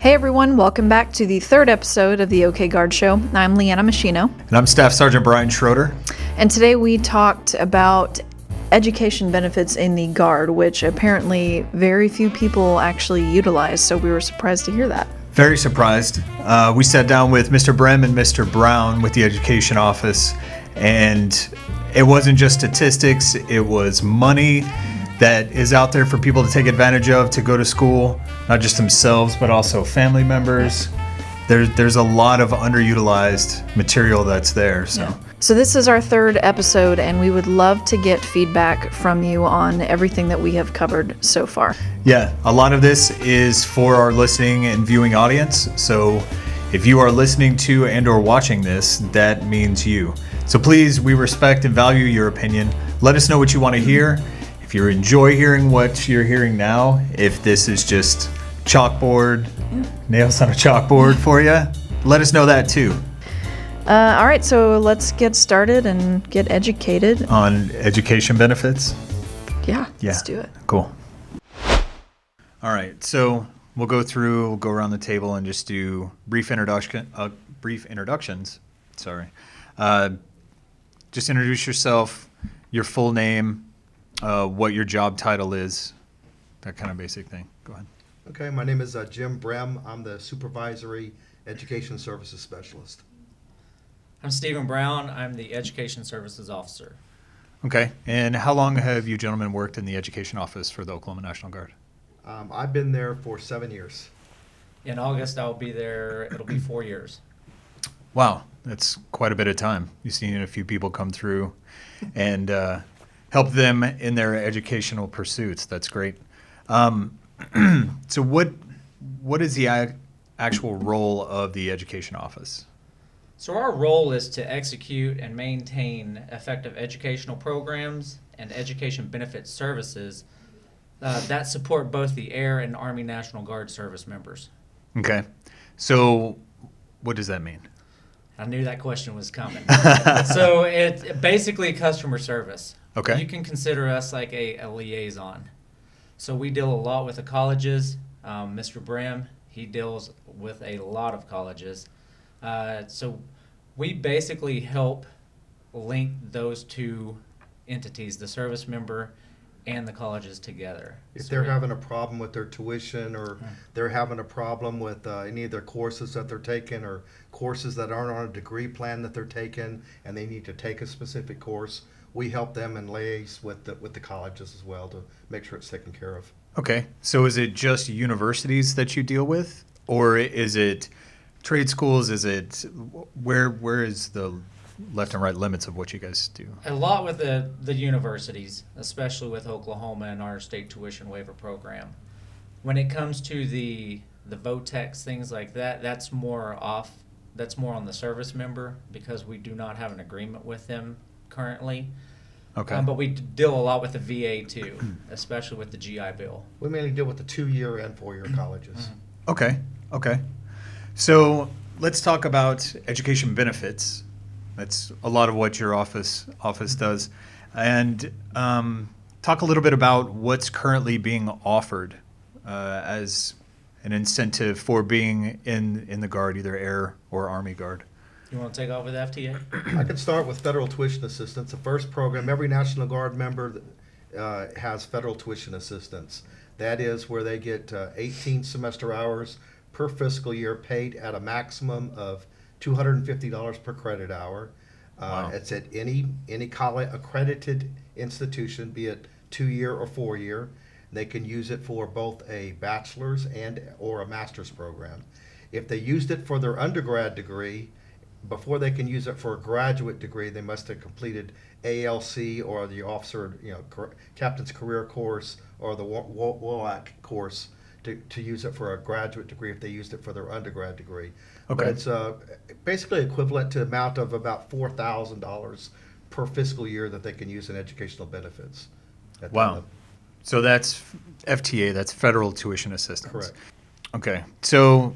Hey everyone, welcome back to the third episode of the OK Guard Show. I'm Leanna Machino. And I'm Staff Sergeant Brian Schroeder. And today we talked about education benefits in the Guard, which apparently very few people actually utilize, so we were surprised to hear that. Very surprised. We sat down with Mr. Brehm and Mr. Brown with the Education Office, and it wasn't just statistics, it was money that is out there for people to take advantage of to go to school, not just themselves, but also family members. There's a lot of underutilized material that's there. So this is our third episode, and we would love to get feedback from you on everything that we have covered so far. Yeah, a lot of this is for our listening and viewing audience. So if you are listening to and or watching this, that means you. So please, we respect and value your opinion. Let us know what you want to hear. If you enjoy hearing what you're hearing now, if this is just chalkboard, nails on a chalkboard for you, let us know that too. All right, so let's get started and get educated. On education benefits? Yeah, let's do it. Cool. All right, so we'll go around the table and just do brief introductions. Sorry. Just introduce yourself, your full name, what your job title is, that kind of basic thing. Go ahead. Okay, my name is Jim Brehm. I'm the Supervisory Education Services Specialist. I'm Stephen Brown. I'm the Education Services Officer. Okay, and how long have you gentlemen worked in the Education Office for the Oklahoma National Guard? I've been there for 7 years. In August, I'll be there. It'll be 4 years. Wow, that's quite a bit of time. You've seen a few people come through and help them in their educational pursuits. That's great. So what is the actual role of the Education Office? So our role is to execute and maintain effective educational programs and education benefit services that support both the Air and Army National Guard service members. Okay, so what does that mean? I knew that question was coming. So it's basically customer service. Okay. You can consider us like a liaison. So we deal a lot with the colleges. Mr. Brehm, he deals with a lot of colleges. So we basically help link those two entities, the service member and the colleges, together. If they're having a problem with their tuition, or they're having a problem with any of their courses that they're taking, or courses that aren't on a degree plan that they're taking, and they need to take a specific course, we help them and liaise with the colleges as well to make sure it's taken care of. Okay, so is it just universities that you deal with, or is it trade schools? Is it where is the left and right limits of what you guys do? A lot with the universities, especially with Oklahoma and our state tuition waiver program. When it comes to the VOTEX, things like that, that's more on the service member, because we do not have an agreement with them currently. Okay. But we deal a lot with the VA too, especially with the GI Bill. We mainly deal with the 2-year and 4-year colleges. Okay. So let's talk about education benefits. That's a lot of what your office does. And talk a little bit about what's currently being offered as an incentive for being in the Guard, either Air or Army Guard. You want to take off with FTA? I can start with federal tuition assistance. The first program, every National Guard member has federal tuition assistance. That is where they get 18 semester hours per fiscal year, paid at a maximum of $250 per credit hour. Wow. It's at any college accredited institution, be it 2-year or 4-year. They can use it for both a bachelor's or a master's program. If they used it for their undergrad degree, before they can use it for a graduate degree, they must have completed ALC or the officer, captain's career course, or the WOAC course to use it for a graduate degree if they used it for their undergrad degree. Okay. But it's basically equivalent to amount of about $4,000 per fiscal year that they can use in educational benefits. Wow. So that's FTA, that's federal tuition assistance. Correct. Okay. So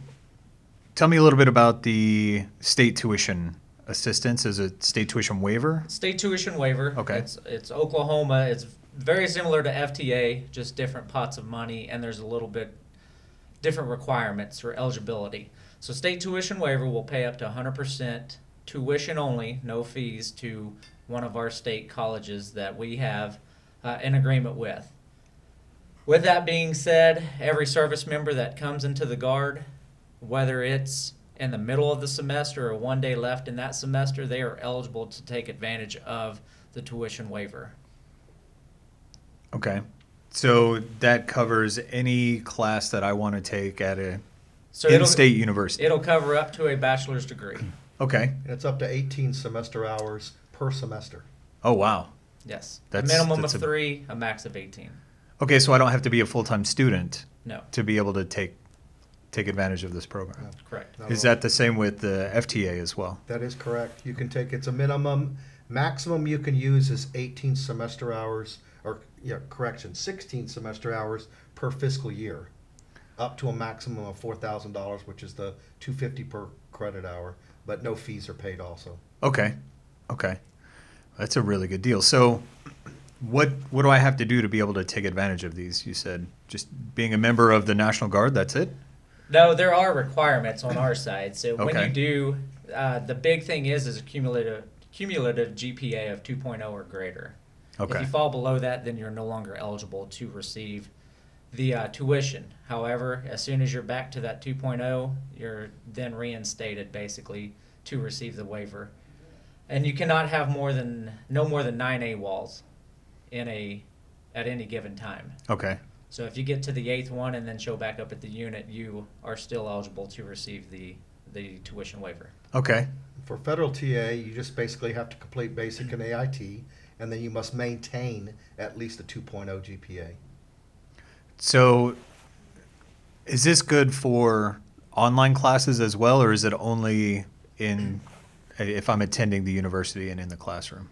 tell me a little bit about the state tuition assistance. Is it state tuition waiver? State tuition waiver. Okay. It's Oklahoma. It's very similar to FTA, just different pots of money, and there's a little bit different requirements or eligibility. So state tuition waiver will pay up to 100% tuition only, no fees, to one of our state colleges that we have an agreement with. With that being said, every service member that comes into the Guard, whether it's in the middle of the semester or one day left in that semester, they are eligible to take advantage of the tuition waiver. Okay. So that covers any class that I want to take at a So in-state university. It'll cover up to a bachelor's degree. Okay. And it's up to 18 semester hours per semester. Oh, wow. Yes. That's- a minimum that's of a- 3, a max of 18. Okay, so I don't have to be a full-time student No, to be able to take advantage of this program. No. correct. Not Is at all. that the same with the FTA as well? That is correct. You can take, it's a minimum, maximum you can use is 18 semester hours, or, yeah, correction, 16 semester hours per fiscal year, up to a maximum of $4,000, which is the $250 per credit hour, but no fees are paid also. Okay. Okay. That's a really good deal. So what do I have to do to be able to take advantage of these? You said just being a member of the National Guard, that's it? No, there are requirements on our side. So when Okay. you do, the big thing is a cumulative GPA of 2.0 or greater. If Okay. you fall below that, then you're no longer eligible to receive the tuition. However, as soon as you're back to that 2.0, you're then reinstated basically to receive the waiver. And you cannot have no more than 9 AWOLs at any given time. Okay. So if you get to the 8th one and then show back up at the unit, you are still eligible to receive the tuition waiver. Okay. For federal TA, you just basically have to complete basic and AIT, and then you must maintain at least a 2.0 GPA. So is this good for online classes as well, or is it only if I'm attending the university and in the classroom?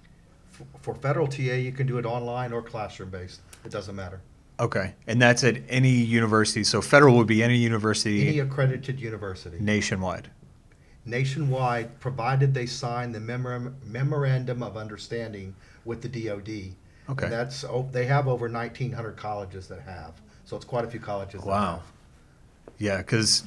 For federal TA, you can do it online or classroom-based. It doesn't matter. Okay. And that's at any university. So federal would be any university Any accredited university. nationwide. Nationwide, provided they sign the memorandum of understanding with the DoD. Okay. And that's, they have over 1,900 colleges that have. So it's quite a few colleges that Wow. have. Yeah, because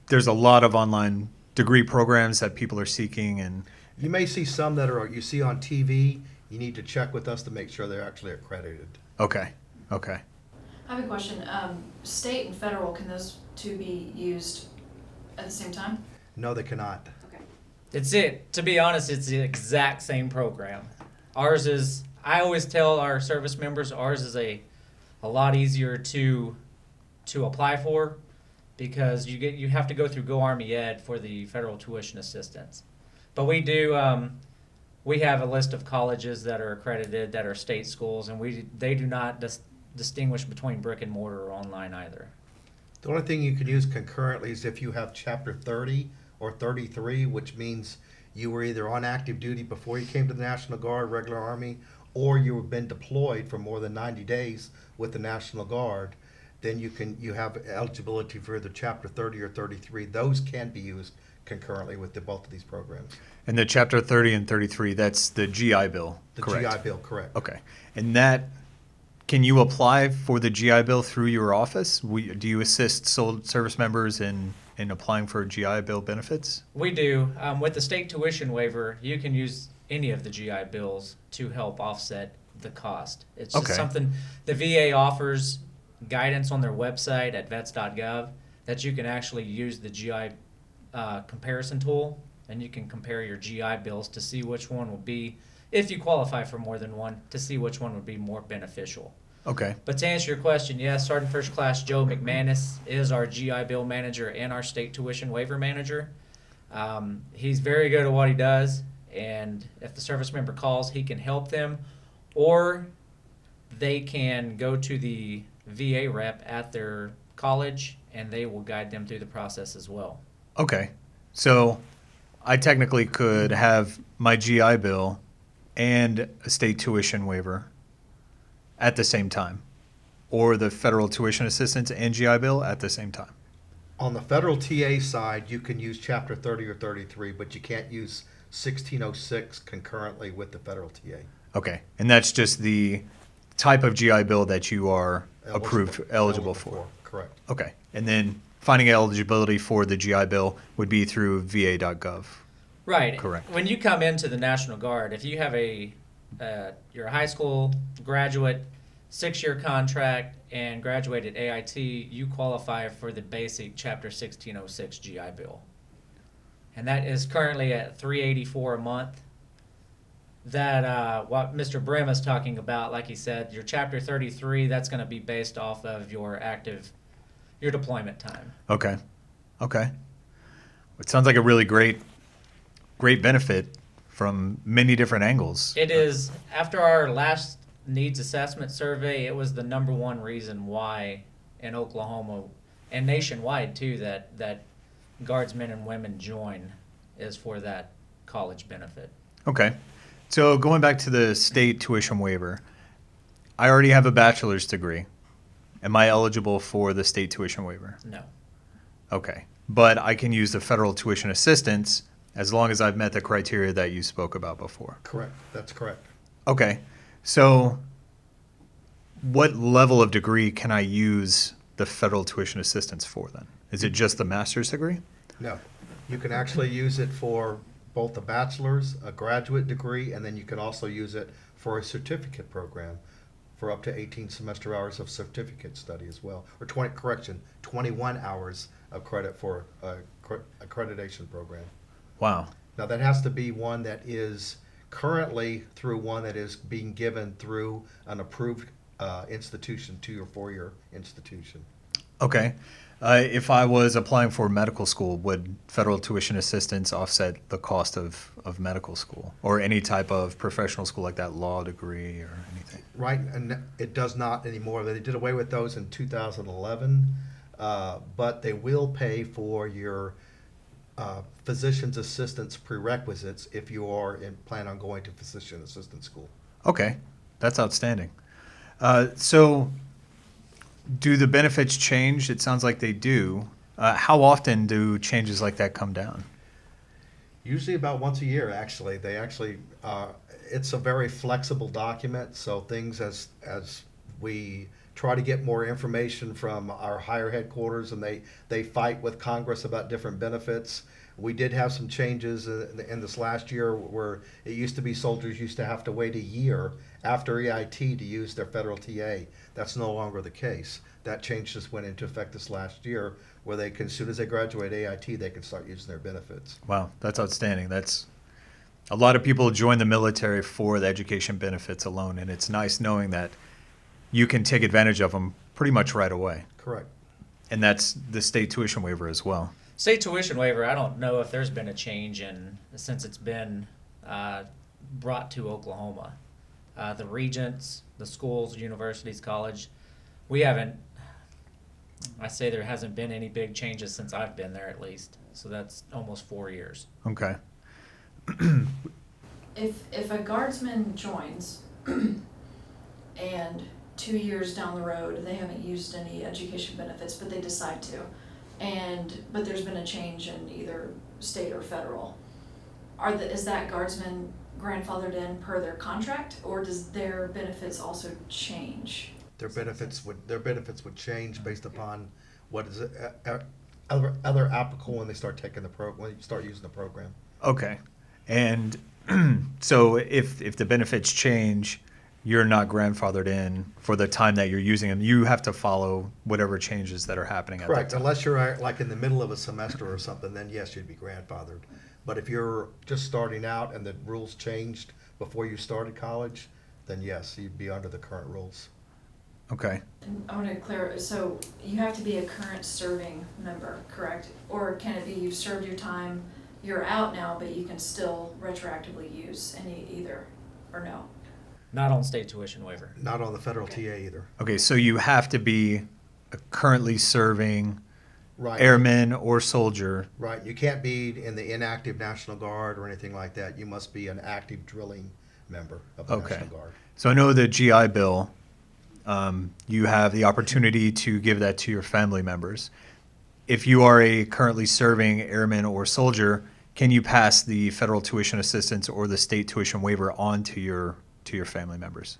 there's a lot of online degree programs that people are seeking, and You may see some that you see on TV. You need to check with us to make sure they're actually accredited. okay. I have a question. State and federal, can those two be used at the same time? No, they cannot. Okay. To be honest, it's the exact same program. Ours is, I always tell our service members, ours is a lot easier to apply for because you have to go through Go Army Ed for the federal tuition assistance. But we have a list of colleges that are accredited that are state schools, and they do not distinguish between brick and mortar or online either. The only thing you can use concurrently is if you have Chapter 30 or 33, which means you were either on active duty before you came to the National Guard, regular Army, or you've been deployed for more than 90 days with the National Guard. Then you have eligibility for either Chapter 30 or 33. Those can be used concurrently with both of these programs. And the Chapter 30 and 33, that's the GI Bill, The correct? GI Bill, correct. Okay. And can you apply for the GI Bill through your office? Do you assist service members in applying for GI Bill benefits? We do. With the state tuition waiver, you can use any of the GI Bills to help offset the cost. It's just Okay. something the VA offers guidance on their website at vets.gov that you can actually use the GI comparison tool, and you can compare your GI Bills to see which one would be, if you qualify for more than one, to see which one would be more beneficial. Okay. But to answer your question, yes, Sergeant First Class Joe McManus is our GI Bill manager and our state tuition waiver manager. He's very good at what he does, and if the service member calls, he can help them, or they can go to the VA rep at their college, and they will guide them through the process as well. Okay. So I technically could have my GI Bill and a state tuition waiver at the same time, or the federal tuition assistance and GI Bill at the same time. On the federal TA side, you can use Chapter 30 or 33, but you can't use 1606 concurrently with the federal TA. Okay. And that's just the type of GI Bill that you are eligible for. Correct. Okay. And then finding eligibility for the GI Bill would be through va.gov. Right. Correct. When you come into the National Guard, if you have you're a high school graduate, 6-year contract, and graduated AIT, you qualify for the basic Chapter 1606 GI Bill. And that is currently at $384 a month. That what Mr. Brehm is talking about, like he said, your Chapter 33, that's going to be based off of your deployment time. Okay. It sounds like a really great benefit from many different angles. It is. After our last needs assessment survey, it was the number one reason why in Oklahoma and nationwide too that guardsmen and women join is for that college benefit. Okay. So going back to the state tuition waiver, I already have a bachelor's degree. Am I eligible for the state tuition waiver? No. Okay. But I can use the federal tuition assistance as long as I've met the criteria that you spoke about before. Correct. That's correct. Okay. So what level of degree can I use the federal tuition assistance for then? Is it just the master's degree? No. You can actually use it for both a bachelor's, a graduate degree, and then you can also use it for a certificate program for up to 18 semester hours of certificate study as well. Or 21 hours of credit for a accreditation program. Wow. Now that has to be one that is currently through one that is being given through an approved institution, 2 or 4 year institution. Okay. If I was applying for medical school, would federal tuition assistance offset the cost of medical school or any type of professional school like that, law degree or anything? Right, and it does not anymore. They did away with those in 2011, but they will pay for your physician's assistant's prerequisites if you are plan on going to physician assistant school. Okay, that's outstanding. So do the benefits change? It sounds like they do. How often do changes like that come down? Usually about once a year, actually. They actually, it's a very flexible document, so things as we try to get more information from our higher headquarters and they fight with Congress about different benefits. We did have some changes in this last year where it used to be soldiers used to have to wait a year after EIT to use their federal TA. That's no longer the case. That change just went into effect this last year where they can, as soon as they graduate AIT, they can start using their benefits. Wow, that's outstanding. That's a lot of people join the military for the education benefits alone, and it's nice knowing that you can take advantage of them pretty much right away. Correct. And that's the state tuition waiver as well. State tuition waiver, I don't know if there's been a change since it's been brought to Oklahoma. The regents, the schools, universities, college, we haven't, I say there hasn't been any big changes since I've been there at least. So that's almost 4 years. Okay. If a guardsman joins and 2 years down the road they haven't used any education benefits but they decide to, but there's been a change in either state or federal, is that guardsman grandfathered in per their contract, or does their benefits also change? Their benefits would change based upon what is other applicable when they start taking when you start using the program. Okay. And so if the benefits change, you're not grandfathered in for the time that you're using them. You have to follow whatever changes that are happening Correct. at that time. Unless you're like in the middle of a semester or something, then yes, you'd be grandfathered. But if you're just starting out and the rules changed before you started college, then yes, you'd be under the current rules. Okay. And I want to clarify, so you have to be a current serving member, correct? Or can it be you've served your time, you're out now, but you can still retroactively use either, or no? Not on state tuition waiver. Not on the federal TA either. Okay, so you have to be a currently serving Right. airman or soldier. Right. You can't be in the inactive National Guard or anything like that. You must be an active drilling member of the Okay. National Guard. So I know the GI Bill, you have the opportunity to give that to your family members. If you are a currently serving airman or soldier, can you pass the federal tuition assistance or the state tuition waiver on to your family members?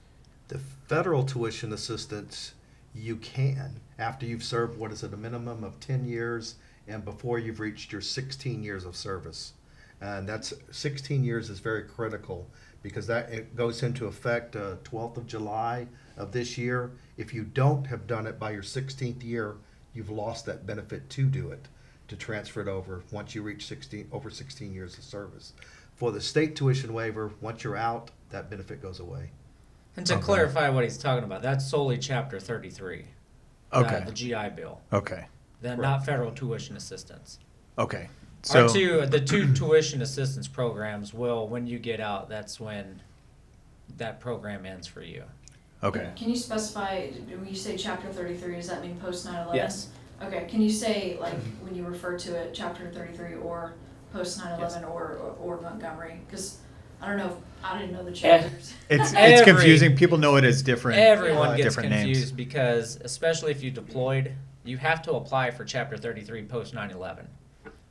The federal tuition assistance, you can, after you've served, what is it, a minimum of 10 years and before you've reached your 16 years of service. And that's 16 years is very critical because that it goes into effect 12th of July of this year. If you don't have done it by your 16th year, you've lost that benefit to do it, to transfer it over once you reach over 16 years of service. For the state tuition waiver, once you're out, that benefit goes away. And to clarify what he's talking about, that's solely Chapter 33. Okay. The GI Bill. Okay. Not federal tuition assistance. Okay. So The two tuition assistance programs will, when you get out, that's when that program ends for you. okay. Can you specify, when you say chapter 33, does that mean post 9/11? Yes. Okay, can you say, like, when you refer to it, chapter 33 or post 9/11 or Montgomery? Because I don't know, I didn't know the chapters. It's Every- confusing. People know it as different. Everyone gets different confused names. because, especially if you deployed, you have to apply for Chapter 33 post 9/11,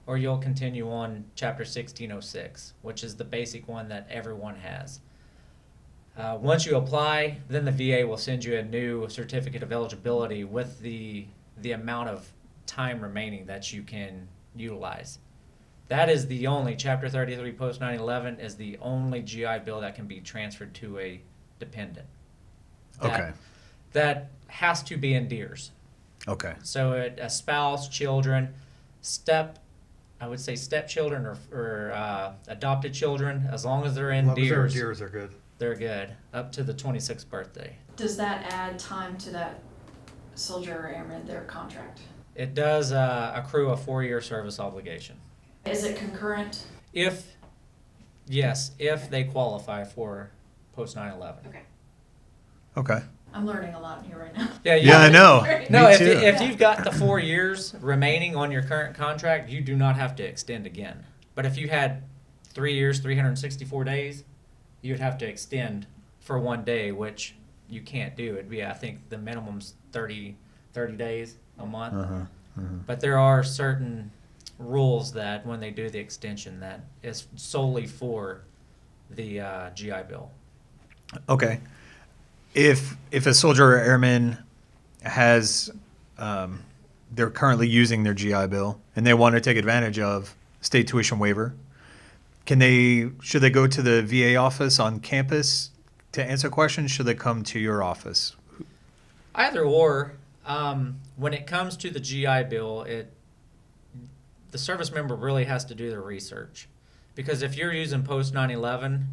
or you'll continue on Chapter 1606, which is the basic one that everyone has. Once you apply, then the VA will send you a new certificate of eligibility with the amount of time remaining that you can utilize. That is the only, Chapter 33 post 9/11 is the only GI Bill that can be transferred to a dependent. Okay. That has to be in DEERS. Okay. So a spouse, children, I would say stepchildren or adopted children, as long as they're in As long as they're DEERS, DEERS are good. they're good, up to the 26th birthday. Does that add time to that soldier or airman, their contract? It does accrue a 4-year service obligation. Is it concurrent? If they qualify for post 9/11. Okay. Okay. I'm learning a lot here right now. Yeah, I know. No, Me if, too. if you've got the 4 years remaining on your current contract, you do not have to extend again. But if you had 3 years, 364 days, you would have to extend for 1 day, which you can't do. It'd be, I think, the minimum's 30 days a month. But there are certain rules that when they do the extension that is solely for the GI Bill. Okay. If a soldier or airman has they're currently using their GI Bill and they want to take advantage of state tuition waiver, should they go to the VA office on campus to answer questions? Should they come to your office? Either or. When it comes to the GI Bill, the service member really has to do their research, because if you're using post 9/11,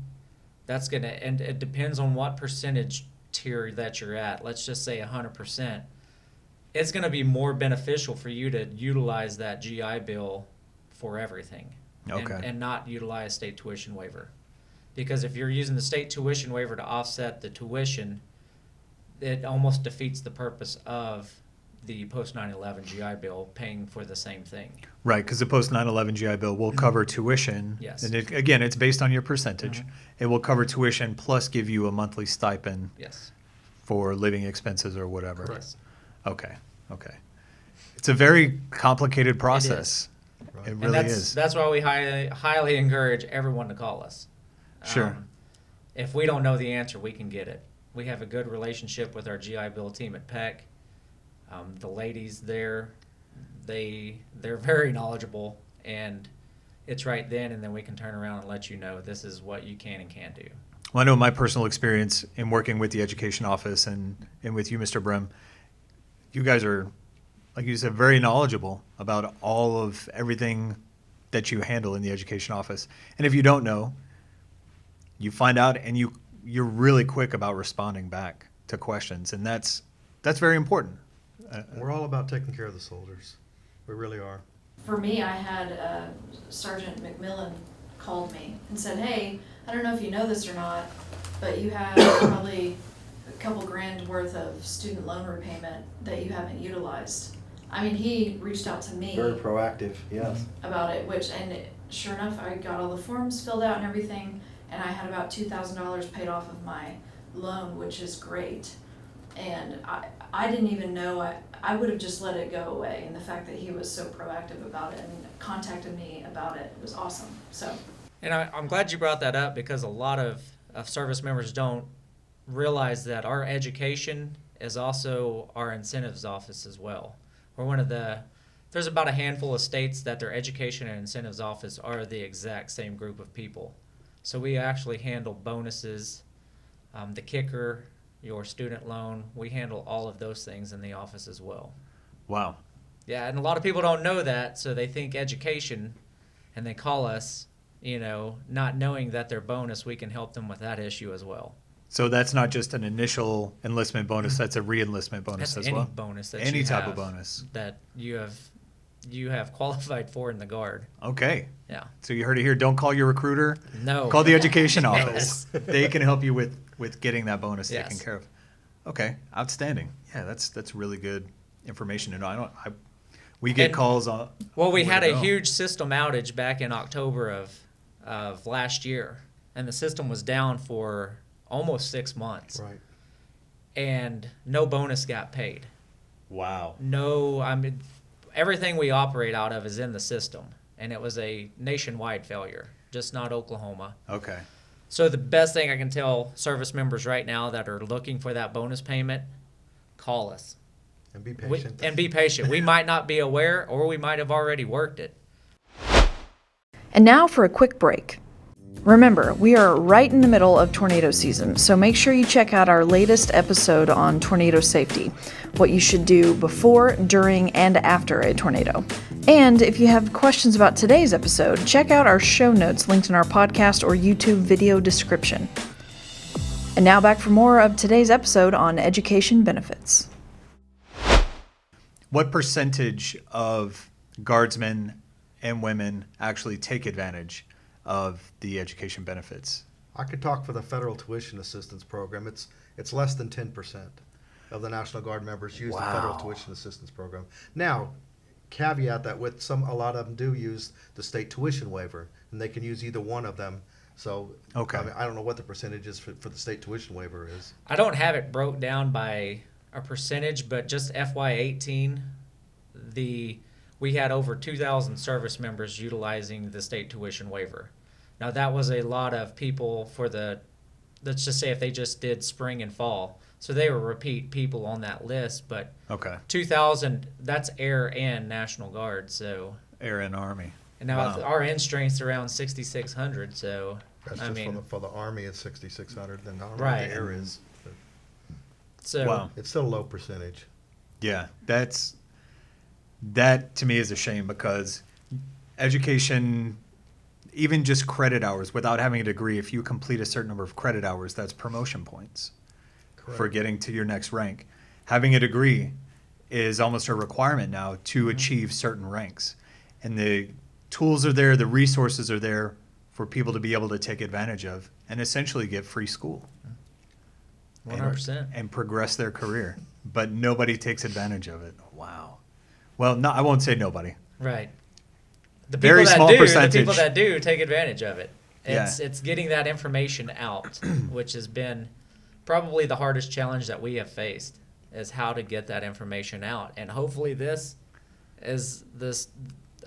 and it depends on what percentage tier that you're at. Let's just say 100%. It's gonna be more beneficial for you to utilize that GI Bill for everything, Okay. and not utilize state tuition waiver, because if you're using the state tuition waiver to offset the tuition, it almost defeats the purpose of the post 9/11 GI Bill paying for the same thing. Right, because the post 9/11 GI Bill will cover tuition. Yes. And again, it's based on your percentage. It will cover tuition plus give you a monthly stipend Yes. for living expenses or whatever. Correct. Okay. It's a very complicated process. Right. It And really is. that's why we highly encourage everyone to call us. Sure. If we don't know the answer, we can get it. We have a good relationship with our GI Bill team at PEC. The ladies there, they're very knowledgeable, and it's right then and then we can turn around and let you know this is what you can and can't do. Well, I know my personal experience in working with the education office and with you, Mr. Brehm, you guys are, like you said, very knowledgeable about all of everything that you handle in the education office. And if you don't know, you find out and you're really quick about responding back to questions. And that's very important. We're all about taking care of the soldiers. We really are. For me, I had Sergeant McMillan called me and said, hey, I don't know if you know this or not, but you have probably a couple grand worth of student loan repayment that you haven't utilized. I mean, he reached out to me Very proactive, yes. about it, sure enough, I got all the forms filled out and everything, and I had about $2,000 paid off of my loan, which is great. And I didn't even know, I would have just let it go away, and the fact that he was so proactive about it and contacted me about it was awesome, so. And I'm glad you brought that up, because a lot of service members don't realize that our education is also our incentives office as well. There's about a handful of states that their education and incentives office are the exact same group of people. So we actually handle bonuses, the kicker, your student loan. We handle all of those things in the office as well. Wow. Yeah, and a lot of people don't know that, so they think education, and they call us, not knowing that their bonus, we can help them with that issue as well. So that's not just an initial enlistment bonus, that's a re-enlistment bonus That's as any well? bonus that Any you type have of bonus. that you have qualified for in the Guard. Okay. Yeah. So you heard it here. Don't call your recruiter. No. Call the education office. Yes. They can help you with getting that bonus Yes. taken care of. Okay. Outstanding. Yeah, that's really good information to know. We get And- calls on. Well, we where had to a go. huge system outage back in October of last year, and the system was down for almost 6 months, Right. and no bonus got paid. Wow. No, everything we operate out of is in the system, and it was a nationwide failure, just not Oklahoma. Okay. So the best thing I can tell service members right now that are looking for that bonus payment, call us. And be patient. And be patient. We might not be aware, or we might have already worked it. And now for a quick break. Remember, we are right in the middle of tornado season, so make sure you check out our latest episode on tornado safety, what you should do before, during, and after a tornado. And if you have questions about today's episode, check out our show notes linked in our podcast or YouTube video description. And now back for more of today's episode on education benefits. What percentage of guardsmen and women actually take advantage of the education benefits? I could talk for the federal tuition assistance program. It's less than 10% of the National Guard members use the federal Wow. tuition assistance program. Now, caveat that with a lot of them do use the state tuition waiver, and they can use either one of them. So, Okay. I don't know what the percentage is for the state tuition waiver is. I don't have it broke down by a percentage, but just FY18, we had over 2,000 service members utilizing the state tuition waiver. Now that was a lot of people let's just say if they just did spring and fall. So they were repeat people on that list, but Okay. 2,000, that's Air and National Guard, so. Air and Army. And now Wow. our end strength's around 6,600, so. That's I just for the Army, it's 6,600. Then I don't know what Right. the air is. But So. Wow. it's still a low percentage. Yeah, that to me is a shame because education, even just credit hours, without having a degree, if you complete a certain number of credit hours, that's promotion points for getting to your next rank. Having a degree is almost a requirement now to achieve certain ranks. And the tools are there, the resources are there for people to be able to take advantage of and essentially get free school. 100%. And progress their career. But nobody takes advantage of it. Wow. Well, no, I won't say nobody. Right. The Very people that small do, percentage. The people that do take advantage of it. Yeah. It's getting that information out, which has been probably the hardest challenge that we have faced, is how to get that information out. And hopefully this is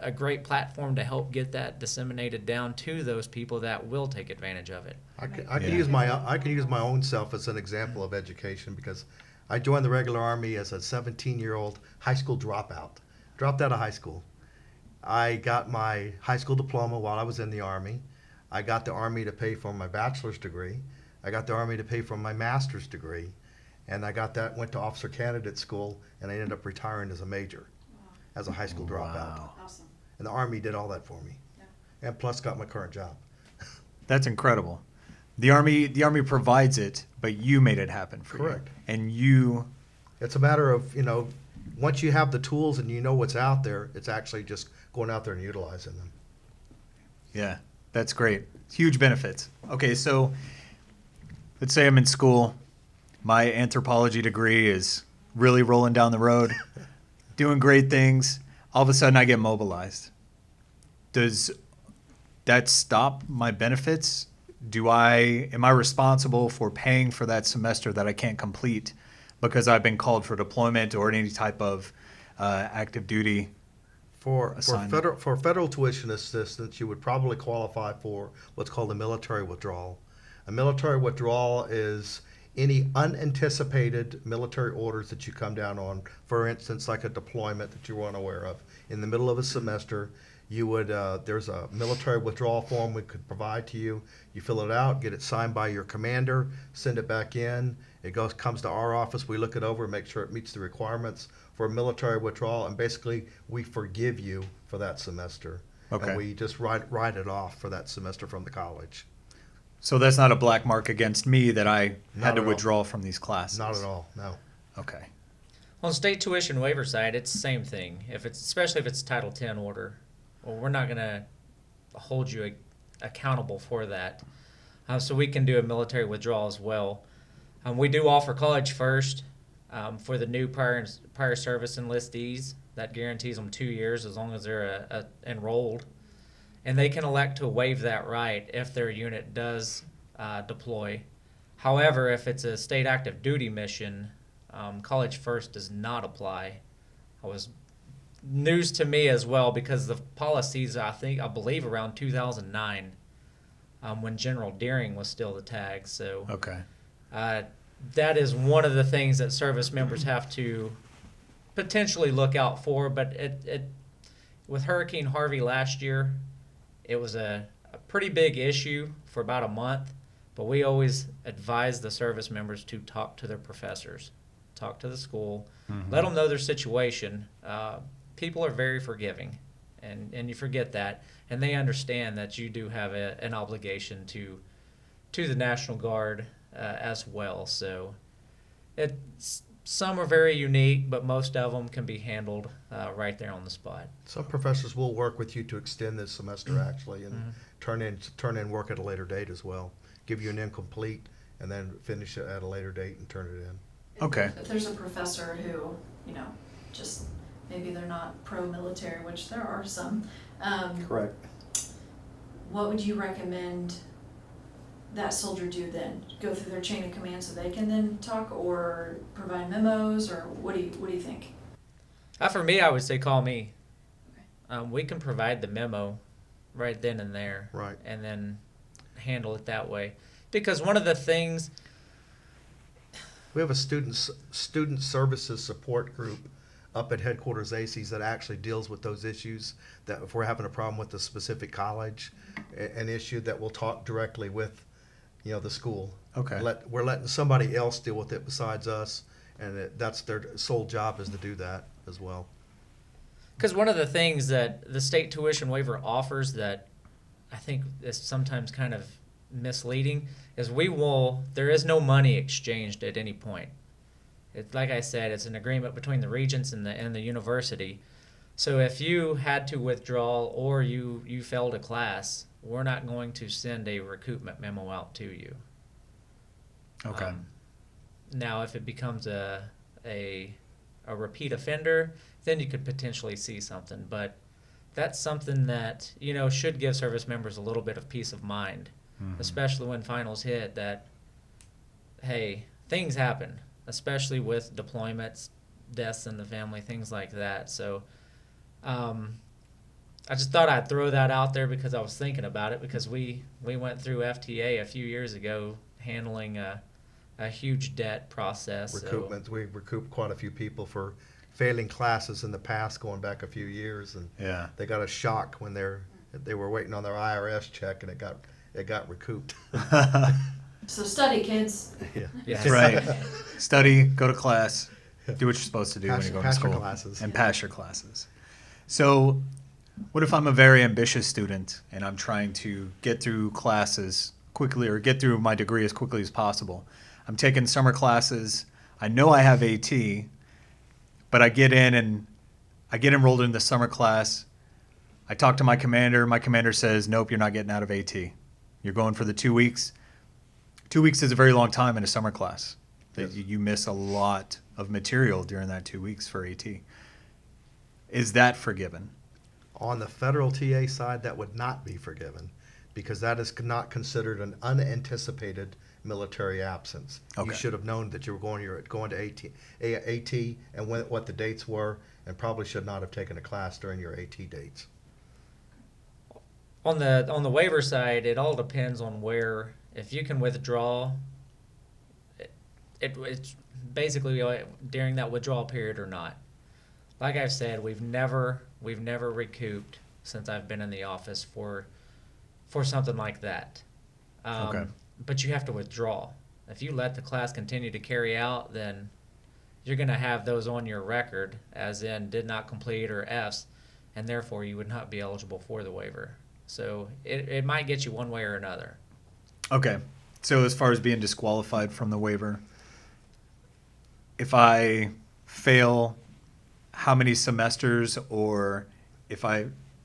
a great platform to help get that disseminated down to those people that will take advantage of it. I can Yeah. use my own self as an example of education because I joined the regular Army as a 17-year-old high school dropout. Dropped out of high school. I got my high school diploma while I was in the Army. I got the Army to pay for my bachelor's degree. I got the Army to pay for my master's degree. And went to officer candidate school, and I ended up retiring as a major, as a high school dropout. Wow. Awesome. And the Army did all that for me. And plus got my current job. That's incredible. The Army provides it, but you made it happen for Correct. you. And you, It's a matter of, once you have the tools and you know what's out there, it's actually just going out there and utilizing them. yeah, that's great. Huge benefits. Okay, so let's say I'm in school. My anthropology degree is really rolling down the road, doing great things. All of a sudden I get mobilized. Does that stop my benefits? Am I responsible for paying for that semester that I can't complete because I've been called for deployment or any type of active duty? For Assignment. federal tuition assistance, you would probably qualify for what's called a military withdrawal. A military withdrawal is any unanticipated military orders that you come down on, for instance, like a deployment that you weren't aware of, in the middle of a semester, you would, there's a military withdrawal form we could provide to you. You fill it out, get it signed by your commander, send it back in. It comes to our office, we look it over, make sure it meets the requirements for a military withdrawal, and basically we forgive you for that semester. Okay. And we just write it off for that semester from the college. So that's not a black mark against me that I Not had to at all. withdraw from these classes. Not at all, no. Okay. On state tuition waiver side, it's the same thing. Especially if it's Title X order, well, we're not going to hold you accountable for that. So we can do a military withdrawal as well. We do offer college first for the new prior service enlistees. That guarantees them 2 years as long as they're enrolled. And they can elect to waive that right if their unit does deploy. However, if it's a state active duty mission, College First does not apply. It was news to me as well because the policies, I believe around 2009 when General Deering was still the tag. So Okay. that is one of the things that service members have to potentially look out for. But with Hurricane Harvey last year, it was a pretty big issue for about a month, but we always advise the service members to talk to their professors, talk to the school, let them know their situation. People are very forgiving, and you forget that, and they understand that you do have an obligation to the National Guard as well. So some are very unique, but most of them can be handled right there on the spot. Some professors will work with you to extend this semester actually, and turn in work at a later date as well. Give you an incomplete and then finish it at a later date and turn it in. Okay. If there's a professor who, just maybe they're not pro-military, which there are some, Correct. what would you recommend that soldier do then? Go through their chain of command so they can then talk, or provide memos, or what do you think? For me, I would say call me. We can provide the memo right then and there. Right. And then handle it that way. Because one of the things... We have a student services support group up at headquarters ACES that actually deals with those issues, that if we're having a problem with a specific college, an issue that we'll talk directly with the school. Okay. We're letting somebody else deal with it besides us, and that's their sole job, is to do that as well. Because one of the things that the state tuition waiver offers that I think is sometimes kind of misleading is there is no money exchanged at any point. It's like I said, it's an agreement between the regents and the university. So if you had to withdraw or you failed a class, we're not going to send a recoupment memo out to you. Okay. Now, if it becomes a repeat offender, then you could potentially see something. But that's something that should give service members a little bit of peace of mind, especially when finals hit. That hey, things happen, especially with deployments, deaths in the family, things like that. So. I just thought I'd throw that out there because I was thinking about it, because we went through FTA a few years ago handling a huge debt process. Recoupment. So. We recouped quite a few people for failing classes in the past, going back a few years, and they got a shock when they were waiting on their IRS check, and it got recouped. So study, kids. Yes. Right. Study, go to class, do what you're supposed to do when you go to pass school. your classes. And pass your classes. So what if I'm a very ambitious student and I'm trying to get through classes quickly, or get through my degree as quickly as possible? I'm taking summer classes. I know I have AT, but I get enrolled in the summer class. I talk to my commander. My commander says, nope, you're not getting out of AT. You're going for the 2 weeks. 2 weeks is a very long time in a summer class. Yes. You miss a lot of material during that 2 weeks for AT. Is that forgiven? On the federal TA side, that would not be forgiven, because that is not considered an unanticipated military absence. Okay. You should have known that you were going to AT and what the dates were, and probably should not have taken a class during your AT dates. On the waiver side, it all depends on where. If you can withdraw, it's basically during that withdrawal period or not. Like I've said, we've never recouped since I've been in the office for something like that. Okay. But you have to withdraw. If you let the class continue to carry out, then you're going to have those on your record as in did not complete or Fs, and therefore you would not be eligible for the waiver. So it might get you one way or another. Okay. So as far as being disqualified from the waiver, if I fail how many semesters, or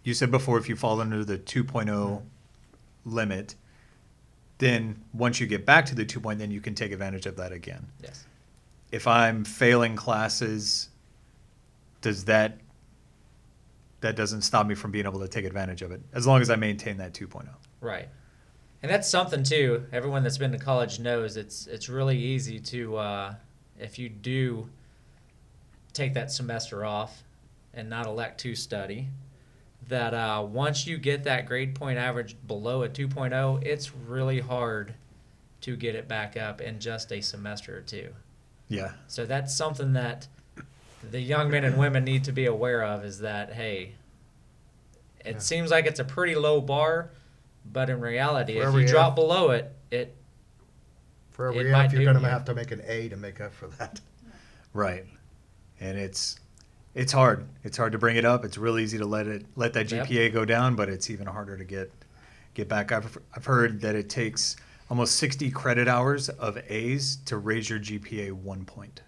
you said before if you fall under the 2.0 limit, then once you get back to the 2.0, then you can take advantage of that again. Yes. If I'm failing classes, that doesn't stop me from being able to take advantage of it, as long as I maintain that 2.0. Right. And that's something too. Everyone that's been to college knows it's really easy to if you do take that semester off and not elect to study, that once you get that grade point average below a 2.0, it's really hard to get it back up in just a semester or two. Yeah. So that's something that the young men and women need to be aware of, is that, hey, it seems like it's a pretty low bar, but in reality, if you drop below it, For every it might F, you're do going to you. have to make an A to make up for that. Right. And it's hard. It's hard to bring it up. It's real easy to let that Yep. GPA go down, but it's even harder to get back. I've heard that it takes almost 60 credit hours of A's to raise your GPA 1 point.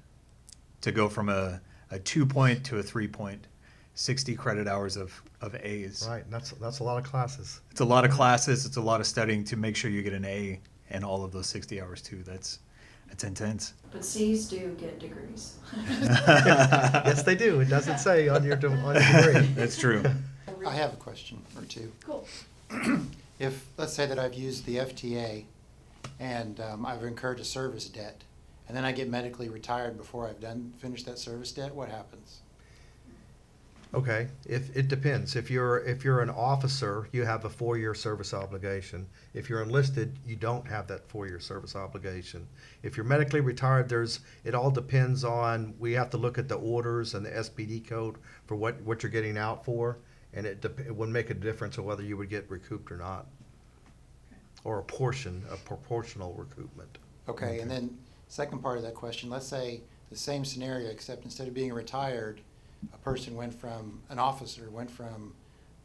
To go from a 2 point to a 3 point. 60 credit hours of A's. Right, and that's a lot of classes. It's a lot of classes. It's a lot of studying to make sure you get an A in all of those 60 hours too. That's intense. But C's do get degrees. Yes, they do. It doesn't say on your degree. That's true. I have a question or two. Cool. If, let's say that I've used the FTA and I've incurred a service debt, and then I get medically retired before I've finished that service debt, what happens? Okay, if it depends. If you're an officer, you have a 4-year service obligation. If you're enlisted, you don't have that 4-year service obligation. If you're medically retired, it all depends on, we have to look at the orders and the SPD code for what you're getting out for, and it would make a difference of whether you would get recouped or not, or a proportional recoupment. Okay, and then second part of that question, let's say the same scenario, except instead of being retired, a person went from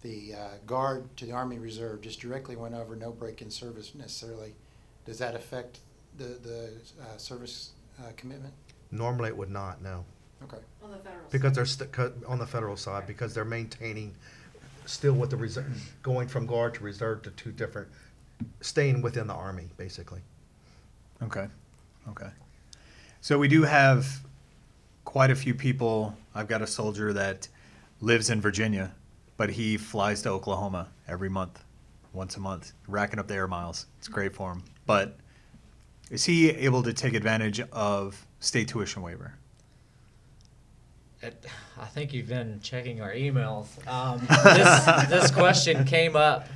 the Guard to the Army Reserve, just directly went over, no break in service necessarily. Does that affect the service commitment? Normally, it would not, no. Okay. On the federal Because they're on the federal side, because they're maintaining still with the reserve, going from Guard to Reserve to two different, staying within the Army, basically. Okay. So we do have quite a few people. I've got a soldier that lives in Virginia, but he flies to Oklahoma every month, once a month, racking up the air miles. It's great for him. But is he able to take advantage of state tuition waiver? I think you've been checking our emails. This question came up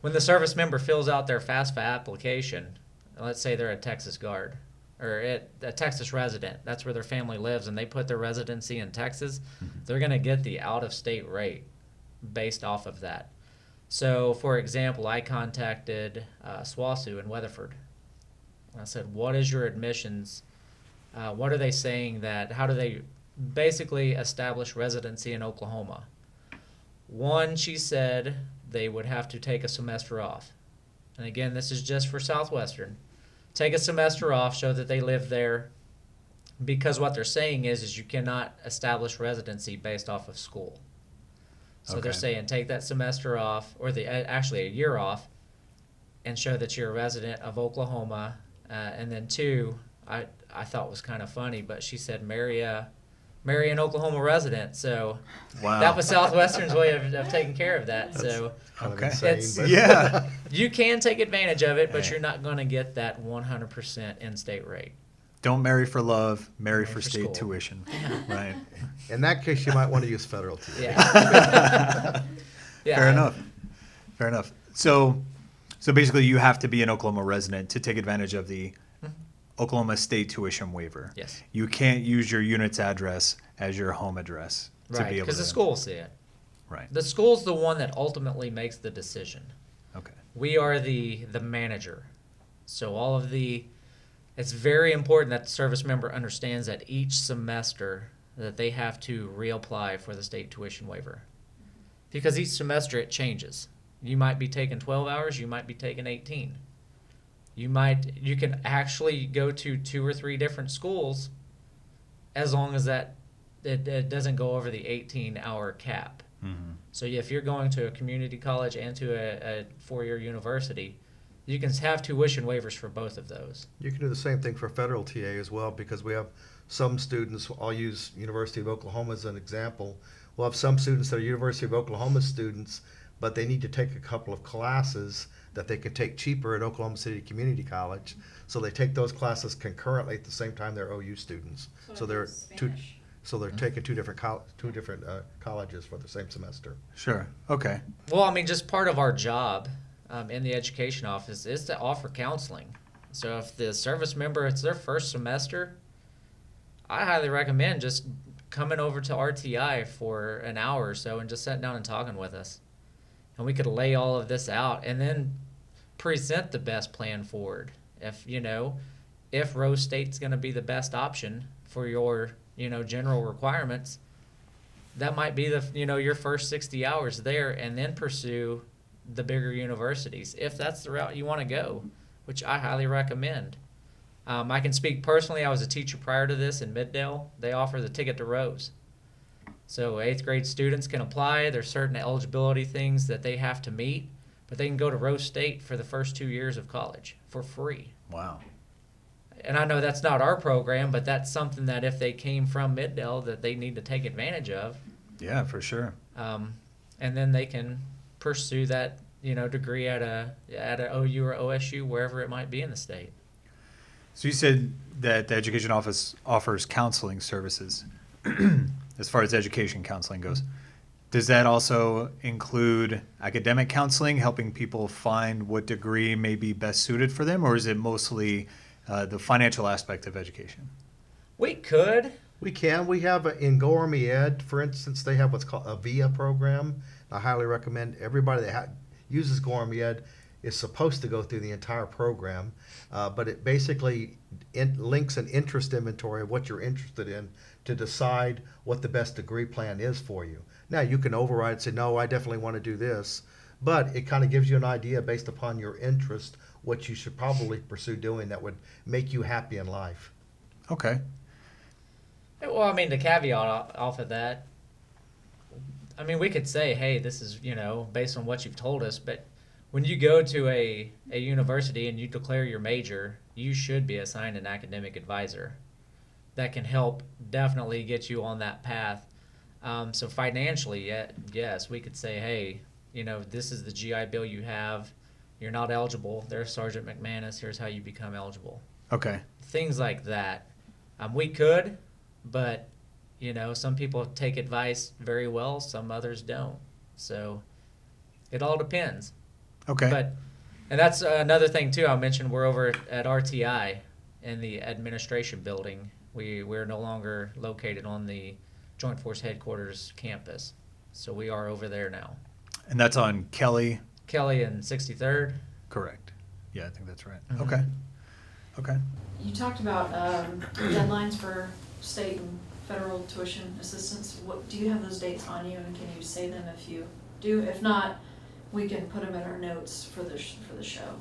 when the service member fills out their FAFSA application. Let's say they're a Texas Guard or a Texas resident. That's where their family lives, and they put their residency in Texas. They're going to get the out-of-state rate based off of that. So, for example, I contacted SWASU in Weatherford. I said, what is your admissions? What are they saying how do they basically establish residency in Oklahoma? One, she said they would have to take a semester off. And again, this is just for Southwestern. Take a semester off, show that they live there, because what they're saying is you cannot establish residency based off of school. So they're Okay. saying take that semester off, or actually a year off, and show that you're a resident of Oklahoma. And then two, I thought was kind of funny, but she said marry an Oklahoma resident. So Wow. that was Southwestern's way of taking care of that. So Kind of Okay. insane, It's- but- Yeah. you can take advantage of it, but Yeah. you're not going to get that 100% in-state rate. Don't marry for love, marry for for state school. tuition. Right. In that case, you might want to use federal too. Yeah. Yeah. Fair enough. So basically, you have to be an Oklahoma resident to take advantage of the Oklahoma State tuition waiver. Yes. You can't use your unit's address as your home address to Right, be able because to. the school will see it. Right. The school's the one that ultimately makes the decision. Okay. We are the manager. So all of it's very important that the service member understands that each semester that they have to reapply for the state tuition waiver. Because each semester it changes. You might be taking 12 hours, you might be taking 18. You can actually go to 2 or 3 different schools as long as that it doesn't go over the 18-hour cap. Mm-hmm. So if you're going to a community college and to a 4-year university, you can have tuition waivers for both of those. You can do the same thing for federal TA as well, because we have some students, I'll use University of Oklahoma as an example. We'll have some students that are University of Oklahoma students, but they need to take a couple of classes that they can take cheaper at Oklahoma City Community College. So they take those classes concurrently at the same time they're OU students. So they're taking two different colleges for the same semester. Sure. Okay. Well, I mean, just part of our job in the education office is to offer counseling. So if the service member, it's their first semester, I highly recommend just coming over to RTI for an hour or so and just sitting down and talking with us. And we could lay all of this out and then present the best plan forward. If Rose State's going to be the best option for your, general requirements, that might be your first 60 hours there, and then pursue the bigger universities if that's the route you want to go, which I highly recommend. I can speak personally. I was a teacher prior to this in Middale. They offer the ticket to Rose. So 8th grade students can apply. There's certain eligibility things that they have to meet, but they can go to Rose State for the first 2 years of college for free. Wow. And I know that's not our program, but that's something that if they came from Middale that they need to take advantage of. Yeah, for sure. And then they can pursue that, degree at a OU or OSU, wherever it might be in the state. So you said that the education office offers counseling services as far as education counseling goes. Does that also include academic counseling, helping people find what degree may be best suited for them, or is it mostly the financial aspect of education? We could. We can. We have in Gormy Ed, for instance, they have what's called a VIA program. I highly recommend everybody that uses Gormy Ed is supposed to go through the entire program, but it basically links an interest inventory of what you're interested in to decide what the best degree plan is for you. Now, you can override and say, no, I definitely want to do this, but it kind of gives you an idea based upon your interest what you should probably pursue doing that would make you happy in life. Okay. Well, I mean, the caveat off of that, I mean, we could say, hey, this is, based on what you've told us, but when you go to a university and you declare your major, you should be assigned an academic advisor that can help definitely get you on that path. So financially, yes, we could say, hey, this is the GI Bill you have. You're not eligible. There's Sergeant McManus. Here's how you become eligible. Okay. Things like that. We could, but, some people take advice very well. Some others don't. So it all depends. Okay. And that's another thing, too. I mentioned we're over at RTI in the administration building. We're no longer located on the Joint Force Headquarters campus. So we are over there now. And that's on Kelly? Kelly and 63rd. Correct. Yeah, I think that's right. Mhm. Okay. You talked about deadlines for state and federal tuition assistance. Do you have those dates on you, and can you say them if you do? If not, we can put them in our notes for the show.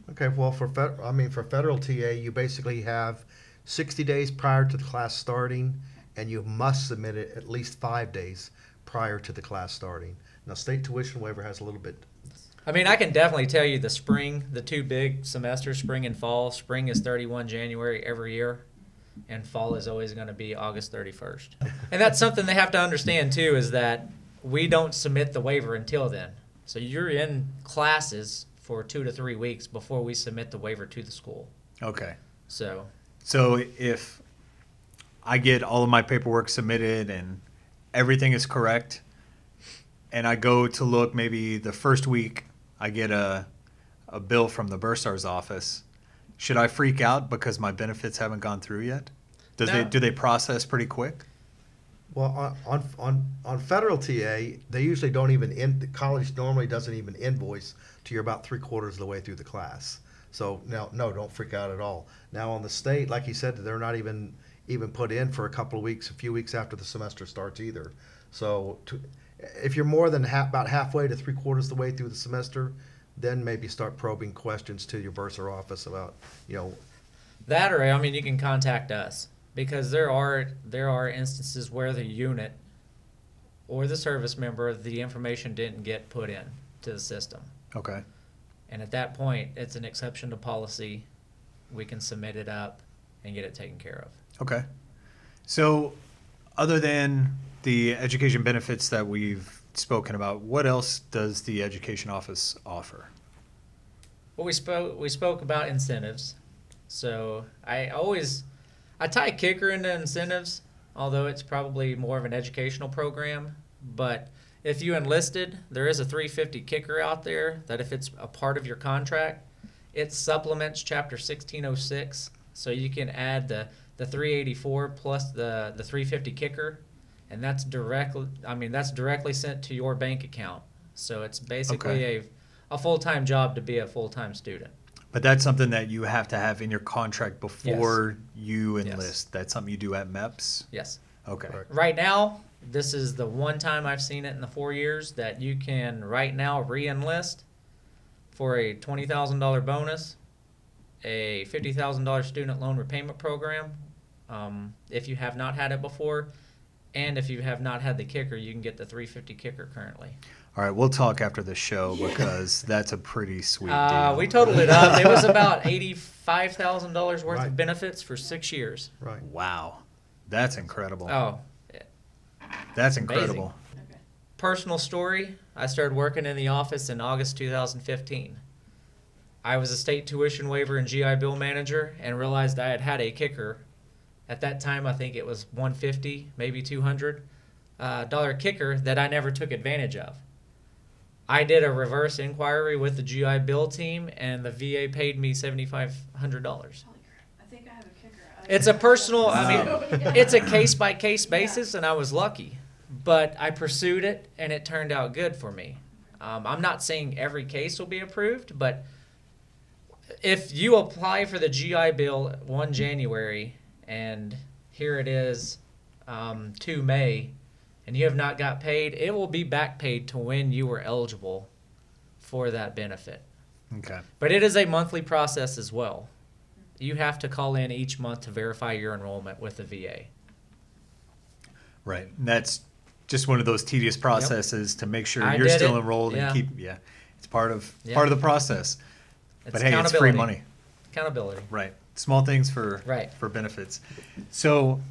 Okay, well, for federal TA, you basically have 60 days prior to the class starting, and you must submit it at least 5 days prior to the class starting. Now, state tuition waiver has a little bit. I mean, I can definitely tell you the spring, the 2 big semesters, spring and fall. Spring is 31 January every year, and fall is always going to be August 31st. And that's something they have to understand, too, is that we don't submit the waiver until then. So you're in classes for 2 to 3 weeks before we submit the waiver to the school. Okay. So if I get all of my paperwork submitted and everything is correct, and I go to look maybe the first week, I get a bill from the Bursar's office, Should I freak out because my benefits haven't gone through yet? No. Do they process pretty quick? Well, on federal TA, they usually don't even the college normally doesn't even invoice till you're about 3/4 of the way through the class. So no, don't freak out at all. Now on the state, like you said, they're not even put in for a couple of weeks, a few weeks after the semester starts either. So if you're more than about halfway to 3/4 of the way through the semester, then maybe start probing questions to your bursar office about, That, or I mean, you can contact us, because there are instances where the unit or the service member, the information didn't get put in to the system. Okay. And at that point, it's an exception to policy. We can submit it up and get it taken care of. Okay. So, other than the education benefits that we've spoken about, what else does the education office offer? Well, we spoke about incentives. So I tie kicker into incentives, although it's probably more of an educational program. But if you enlisted, there is a $350 kicker out there that if it's a part of your contract, it supplements Chapter 1606. So you can add the 384 plus the $350 kicker, and that's directly sent to your bank account. So it's basically a full-time job to be a full-time student. But that's something that you have to have in your contract before you enlist. Yes. That's something you do at MEPS? Yes. Okay. Correct. Right now, this is the one time I've seen it in the 4 years that you can right now re-enlist for a $20,000 bonus, a $50,000 student loan repayment program. If you have not had it before, and if you have not had the kicker, you can get the $350 kicker currently. All right, we'll talk after the show because that's a pretty sweet deal. We totaled it up. It was about $85,000 worth Right. of benefits for 6 years. Right. Wow. That's incredible. Oh, That's amazing. incredible. Okay. Personal story, I started working in the office in August 2015. I was a state tuition waiver and GI Bill manager and realized I had a kicker. At that time, I think it was $150, maybe $200 dollar kicker that I never took advantage of. I did a reverse inquiry with the GI Bill team, and the VA paid me $7,500. I think I have a kicker. It's a personal, it's a case-by-case basis, and I was lucky. But I pursued it, and it turned out good for me. I'm not saying every case will be approved, but if you apply for the GI Bill 1 January, and here it is 2 May, and you have not got paid, it will be back paid to when you were eligible for that benefit. Okay. But it is a monthly process as well. You have to call in each month to verify your enrollment with the VA. Right. And that's just one of those tedious processes to make sure I you're did still it. enrolled Yeah. and it's part of Yeah. the process. It's But hey, it's free accountability. money. Accountability. Right. Small things for Right. for benefits. So,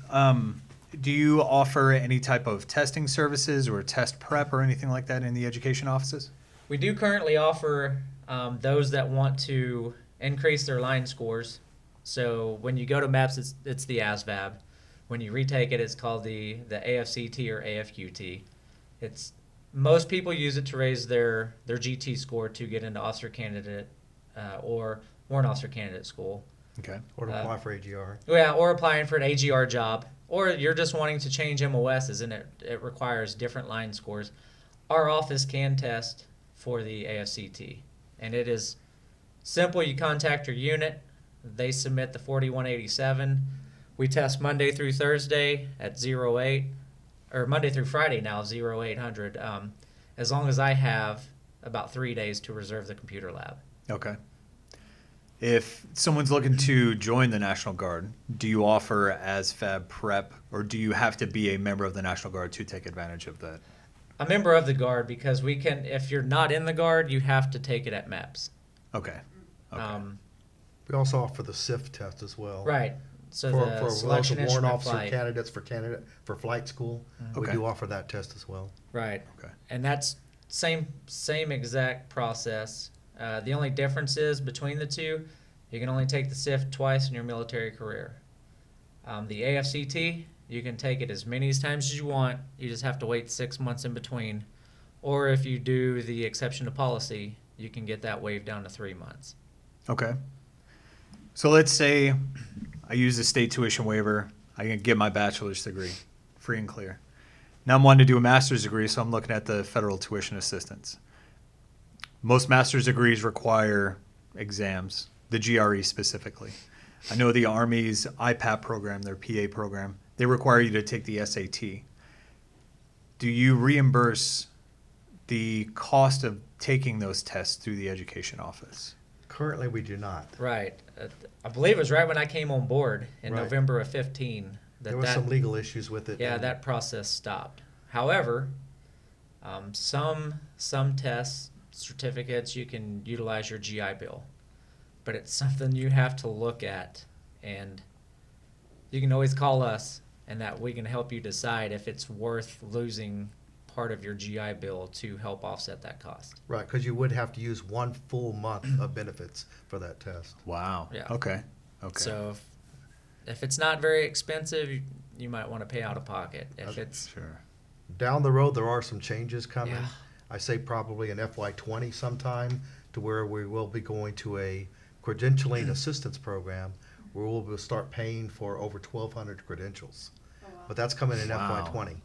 do you offer any type of testing services or test prep or anything like that in the education offices? We do currently offer those that want to increase their line scores. So when you go to MEPS, it's the ASVAB. When you retake it, it's called the AFCT or AFQT. Most people use it to raise their GT score to get into officer candidate or warrant officer candidate school. Okay. Or to apply for AGR. Yeah, or applying for an AGR job, or you're just wanting to change MOSs and it requires different line scores. Our office can test for the AFCT, and it is simple. You contact your unit, they submit the 4187. We test Monday through Thursday at 08, or Monday through Friday now 0800. As long as I have about 3 days to reserve the computer lab. Okay. If someone's looking to join the National Guard, do you offer ASVAB prep, or do you have to be a member of the National Guard to take advantage of that? A member of the Guard, because we can. If you're not in the Guard, you have to take it at MEPS. Okay. Okay. We also offer the SIF test as well. Right. So For the those selection warrant instrument officer flight. candidates for flight school, we Okay. do offer that test as well. Right. Okay. And that's same exact process. The only difference is between the two, you can only take the SIF twice in your military career. The AFCT, you can take it as many times as you want. You just have to wait 6 months in between. Or if you do the exception to policy, you can get that waived down to 3 months. Okay. So let's say I use the state tuition waiver. I can get my bachelor's degree, free and clear. Now I'm wanting to do a master's degree, so I'm looking at the federal tuition assistance. Most master's degrees require exams, the GRE specifically. I know the Army's IPAP program, their PA program, they require you to take the SAT. Do you reimburse the cost of taking those tests through the education office? Currently, we do not. Right. I believe it was right when I came on board in Right. November of 15. There were some legal issues with it. Yeah, and that process stopped. However, some tests, certificates, you can utilize your GI Bill, but it's something you have to look at, and you can always call us, and that we can help you decide if it's worth losing part of your GI Bill to help offset that cost. Right, because you would have to use 1 full month of benefits for that test. Wow. Yeah. Okay. So if it's not very expensive, you might want to pay out of pocket. If it's Sure. Down the road, there are some changes coming. Yeah. I say probably in FY20 sometime, to where we will be going to a credentialing assistance program where we'll start paying for over 1,200 credentials. But that's coming in Wow. FY20.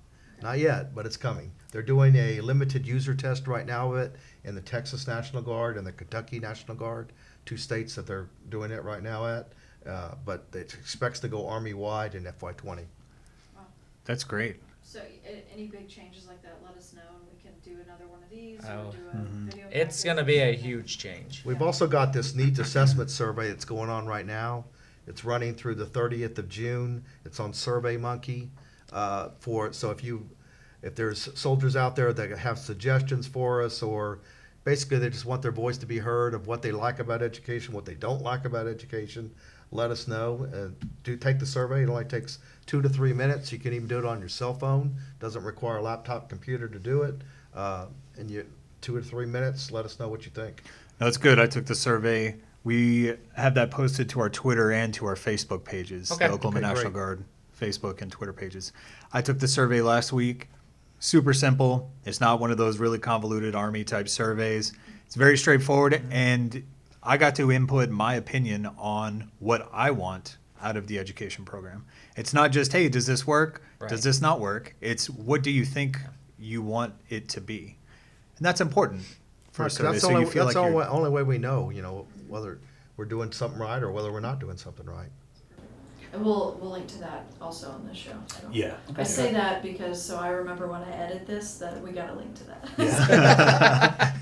Not yet, but it's coming. They're doing a limited user test right now of it in the Texas National Guard and the Kentucky National Guard, 2 states that they're doing it right now at. But it expects to go Army-wide in FY20. That's great. So any big changes like that, let us know and we can do another one of these Oh. or do a video. it's packet. going to be a huge change. We've also got this needs assessment survey that's going on right now. It's running through the 30th of June. It's on SurveyMonkey. So if there's soldiers out there that have suggestions for us, or basically they just want their voice to be heard of what they like about education, what they don't like about education, let us know. Do take the survey. It only takes 2 to 3 minutes. You can even do it on your cell phone. Doesn't require a laptop computer to do it. And 2 or 3 minutes. Let us know what you think. No, it's good. I took the survey. We have that posted to our Twitter and to our Facebook pages, Okay. the Oklahoma Okay, National great. Guard Facebook and Twitter pages. I took the survey last week. Super simple. It's not one of those really convoluted Army type surveys. It's very straightforward, and I got to input my opinion on what I want out of the education program. It's not just, hey, does this work? Right. Does this not work? It's what do you think you want it to be? And that's important for a Right, 'cause survey. that's So the you only, feel that's like the you're, only way we know, whether we're doing something right or whether we're not doing something right. And we'll link to that also on this show. So. yeah. I say that because so I remember when I edit this that we got a link to that.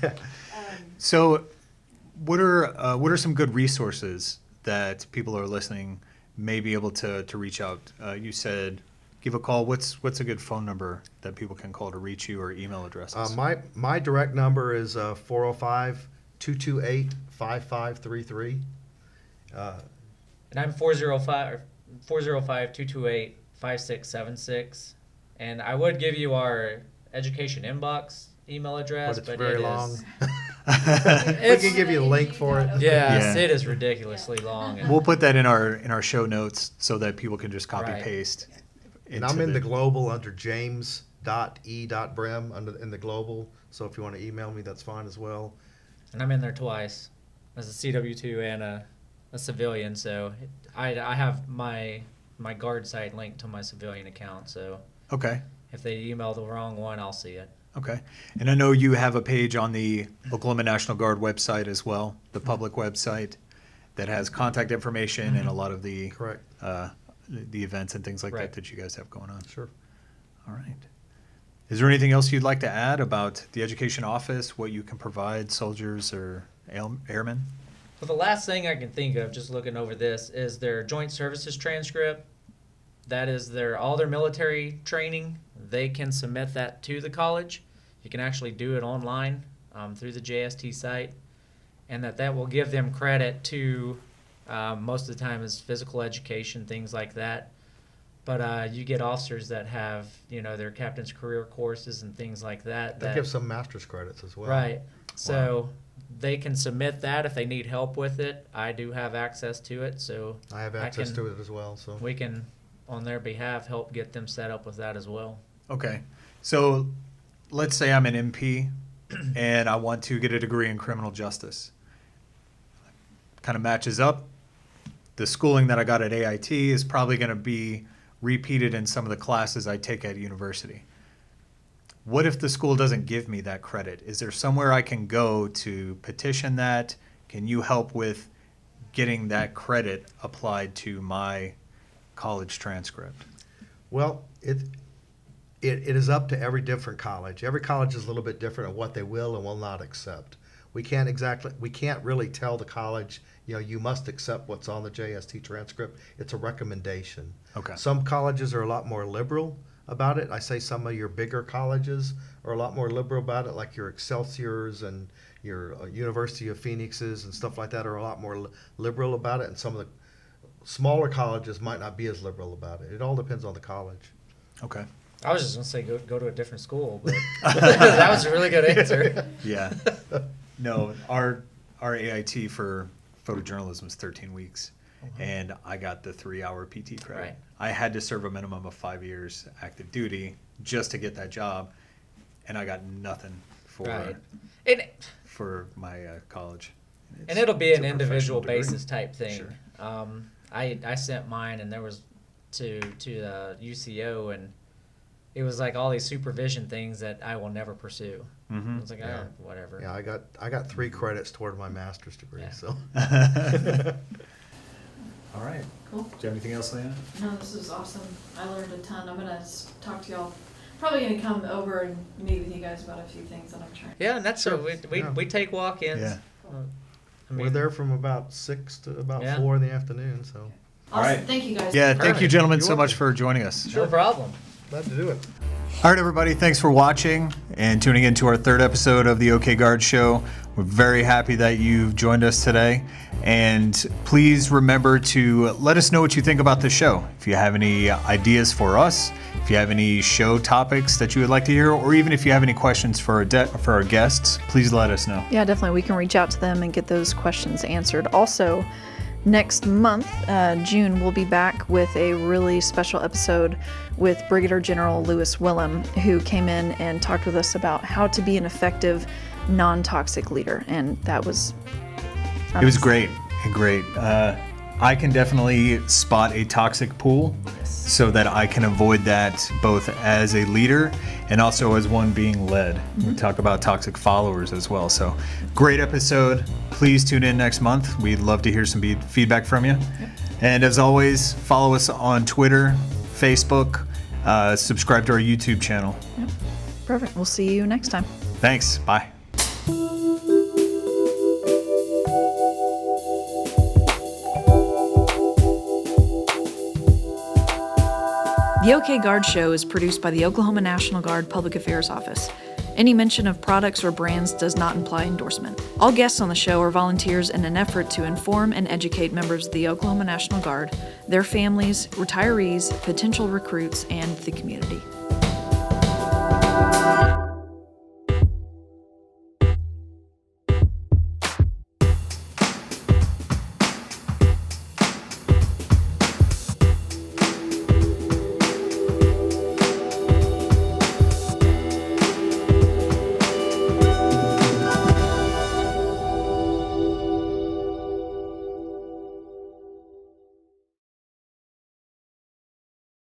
Yeah. Um, So, what are some good resources that people are listening may be able to reach out? You said give a call. What's a good phone number that people can call to reach you, or email addresses? My direct number is 405-228-5533. And I'm 405-228-5676. And I would give you our education inbox email address, But it's but very it long. is- We can give you a link for it. Yes, Yeah. it is ridiculously long. And We'll put that in our show notes so that people can just copy Right. paste. And I'm in the global under james.e.brehm in the global. So if you want to email me, that's fine as well. And I'm in there twice as a CW2 and a civilian. So I have my guard site linked to my civilian account. So Okay. if they email the wrong one, I'll see it. Okay. And I know you have a page on the Oklahoma National Guard website as well, the public website that has contact information and a lot of the Correct. the events and things like Right. that you guys have going on. Sure. All right. Is there anything else you'd like to add about the education office, what you can provide soldiers or airmen? Well, the last thing I can think of, just looking over this, is their joint services transcript. That is all their military training. They can submit that to the college. You can actually do it online through the JST site, and that will give them credit to most of the time is physical education, things like that. But you get officers that have their captain's career courses and things like that. That gives some master's credits as well. Right. So they can submit that if they need help with it. I do have access to it, so I have access to it as well. So we can, on their behalf, help get them set up with that as well. Okay. So let's say I'm an MP and I want to get a degree in criminal justice. Kind of matches up. the schooling that I got at AIT is probably going to be repeated in some of the classes I take at university. What if the school doesn't give me that credit? Is there somewhere I can go to petition that? Can you help with getting that credit applied to my college transcript? Well, it is up to every different college. Every college is a little bit different of what they will and will not accept. We can't really tell the college, you must accept what's on the JST transcript. It's a recommendation. Okay. Some colleges are a lot more liberal about it. I say some of your bigger colleges are a lot more liberal about it, like your Excelsiors and your University of Phoenixes and stuff like that are a lot more liberal about it, and some of the smaller colleges might not be as liberal about it. It all depends on the college. Okay. I was just gonna say go to a different school, but that was a really good answer. Yeah. No, our AIT for photojournalism is 13 weeks, and I got the 3-hour PT credit. Right. I had to serve a minimum of 5 years active duty just to get that job, and I got nothing for Right. my college. And it'll be It's an a individual professional degree. basis type thing. Sure. I sent mine, and there was to UCO, and it was like all these supervision things that I will never pursue. Mhm. I was like, Yeah. oh, whatever. Yeah, I got 3 credits toward my master's degree. Yeah. So. All right. Cool. Do you have anything else, Leanna? No, this is awesome. I learned a ton. I'm gonna talk to y'all. Probably gonna come over and meet with you guys about a few things that I'm trying. Yeah, and that's Sure. we take walk-ins. Yeah. I We're mean, there from about 6 to about Yeah. 4 in the afternoon. So Awesome. All right. Thank you guys. Yeah, thank you, Perfect. gentlemen, You're so much welcome. for joining us. no problem. glad to do it. All right, everybody, thanks for watching and tuning in to our 3rd episode of the OK Guard Show. We're very happy that you've joined us today. And please remember to let us know what you think about the show. If you have any ideas for us, if you have any show topics that you would like to hear, or even if you have any questions for our guests, please let us know. Yeah, definitely. We can reach out to them and get those questions answered. Also, next month, June, we'll be back with a really special episode with Brigadier General Lewis Willem, who came in and talked with us about how to be an effective, non-toxic leader. And that was... It was great. I can definitely spot a toxic pool so that I can avoid that both as a leader and also as one being led. We talk about toxic followers as well. So great episode. Please tune in next month. We'd love to hear some feedback from you. And as always, follow us on Twitter, Facebook, subscribe to our YouTube channel. Perfect. We'll see you next time. Thanks. Bye. The OK Guard Show is produced by the Oklahoma National Guard Public Affairs Office. Any mention of products or brands does not imply endorsement. All guests on the show are volunteers in an effort to inform and educate members of the Oklahoma National Guard, their families, retirees, potential recruits, and the community.